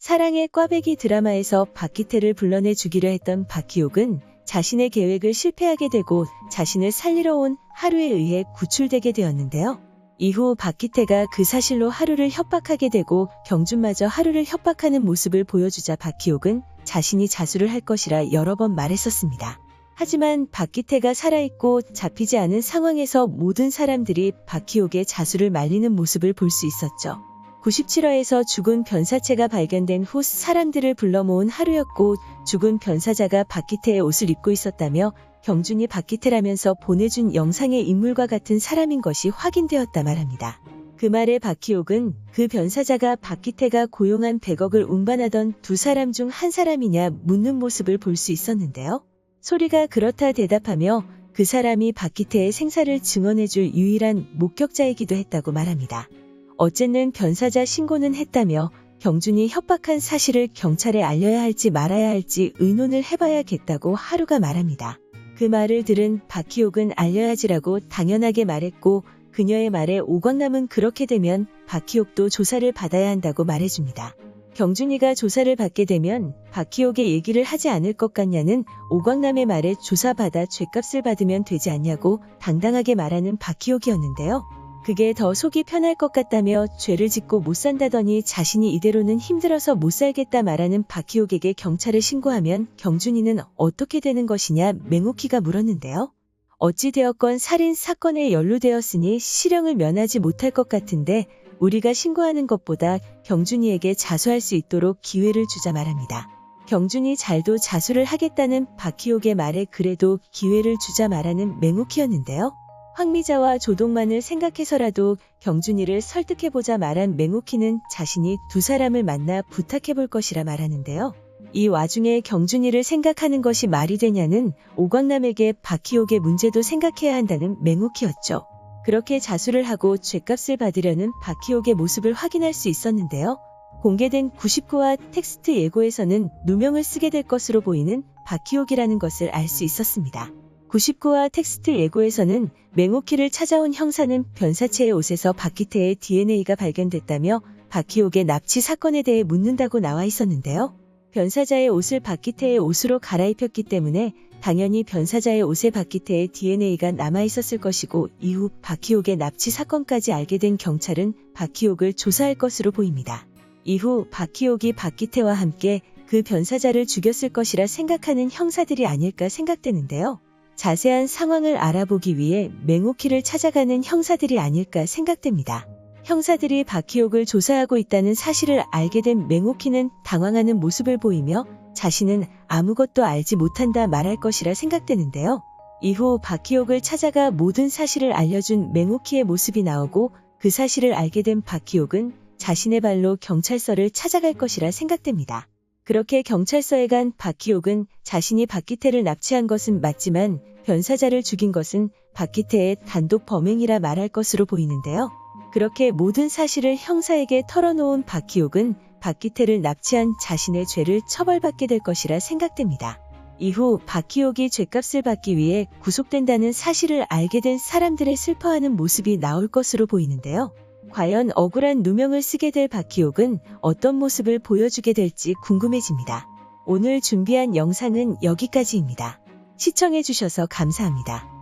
사랑의 꽈배기 드라마에서 박기태를 불러내 주기로 했던 박기옥은 자신의 계획을 실패하게 되고 자신을 살리러 온 하루에 의해 구출되게 되었는데요. 이후 박기태가 그 사실로 하루를 협박하게 되고 경준마저 하루를 협박하는 모습을 보여주자 박기옥은 자신이 자수를 할 것이라 여러 번 말했었습니다. 하지만 박기태가 살아있고 잡히지 않은 상황에서 모든 사람들이 박기옥의 자수를 말리는 모습을 볼 수 있었죠. 97화에서 죽은 변사체가 발견된 후 사람들을 불러 모은 하루였고 죽은 변사자가 박기태의 옷을 입고 있었다며 경준이 박기태라면서 보내준 영상의 인물과 같은 사람인 것이 확인되었다 말합니다. 그 말에 박기옥은 그 변사자가 박기태가 고용한 100억을 운반하던 두 사람 중 한 사람이냐 묻는 모습을 볼 수 있었는데요. 소리가 그렇다 대답하며 그 사람이 박기태의 생사를 증언해줄 유일한 목격자이기도 했다고 말합니다. 어쨌든 변사자 신고는 했다며 경준이 협박한 사실을 경찰에 알려야 할지 말아야 할지 의논을 해봐야겠다고 하루가 말합니다. 그 말을 들은 박기옥은 알려야지라고 당연하게 말했고 그녀의 말에 오광남은 그렇게 되면 박기옥도 조사를 받아야 한다고 말해줍니다. 경준이가 조사를 받게 되면 박기옥의 얘기를 하지 않을 것 같냐는 오광남의 말에 조사받아 죗값을 받으면 되지 않냐고 당당하게 말하는 박기옥이었는데요. 그게 더 속이 편할 것 같다며 죄를 짓고 못 산다더니 자신이 이대로는 힘들어서 못 살겠다 말하는 박기옥에게 경찰에 신고하면 경준이는 어떻게 되는 것이냐 맹옥희가 물었는데요. 어찌되었건 살인 사건에 연루되었으니 실형을 면하지 못할 것 같은데 우리가 신고하는 것보다 경준이에게 자수할 수 있도록 기회를 주자 말합니다. 경준이 잘도 자수를 하겠다는 박기옥의 말에 그래도 기회를 주자 말하는 맹옥희였는데요. 황미자와 조동만을 생각해서라도 경준이를 설득해보자 말한 맹옥희는 자신이 두 사람을 만나 부탁해볼 것이라 말하는데요. 이 와중에 경준이를 생각하는 것이 말이 되냐는 오광남에게 박기옥의 문제도 생각해야 한다는 맹옥희였죠. 그렇게 자수를 하고 죗값을 받으려는 박기옥의 모습을 확인할 수 있었는데요. 공개된 99화 텍스트 예고에서는 누명을 쓰게 될 것으로 보이는 박기옥이라는 것을 알 수 있었습니다. 99화 텍스트 예고에서는 맹옥희를 찾아온 형사는 변사체의 옷에서 박기태의 DNA가 발견됐다며 박기옥의 납치 사건에 대해 묻는다고 나와 있었는데요. 변사자의 옷을 박기태의 옷으로 갈아입혔기 때문에 당연히 변사자의 옷에 박기태의 DNA가 남아있었을 것이고 이후 박기옥의 납치 사건까지 알게 된 경찰은 박기옥을 조사할 것으로 보입니다. 이후 박기옥이 박기태와 함께 그 변사자를 죽였을 것이라 생각하는 형사들이 아닐까 생각되는데요. 자세한 상황을 알아보기 위해 맹옥희를 찾아가는 형사들이 아닐까 생각됩니다. 형사들이 박기옥을 조사하고 있다는 사실을 알게 된 맹옥희는 당황하는 모습을 보이며 자신은 아무것도 알지 못한다 말할 것이라 생각되는데요. 이후 박기옥을 찾아가 모든 사실을 알려준 맹옥희의 모습이 나오고 그 사실을 알게 된 박기옥은 자신의 발로 경찰서를 찾아갈 것이라 생각됩니다. 그렇게 경찰서에 간 박기옥은 자신이 박기태를 납치한 것은 맞지만 변사자를 죽인 것은 박기태의 단독 범행이라 말할 것으로 보이는데요. 그렇게 모든 사실을 형사에게 털어놓은 박기옥은 박기태를 납치한 자신의 죄를 처벌받게 될 것이라 생각됩니다. 이후 박기옥이 죗값을 받기 위해 구속된다는 사실을 알게 된 사람들의 슬퍼하는 모습이 나올 것으로 보이는데요. 과연 억울한 누명을 쓰게 될 박기옥은 어떤 모습을 보여주게 될지 궁금해집니다. 오늘 준비한 영상은 여기까지입니다. 시청해주셔서 감사합니다.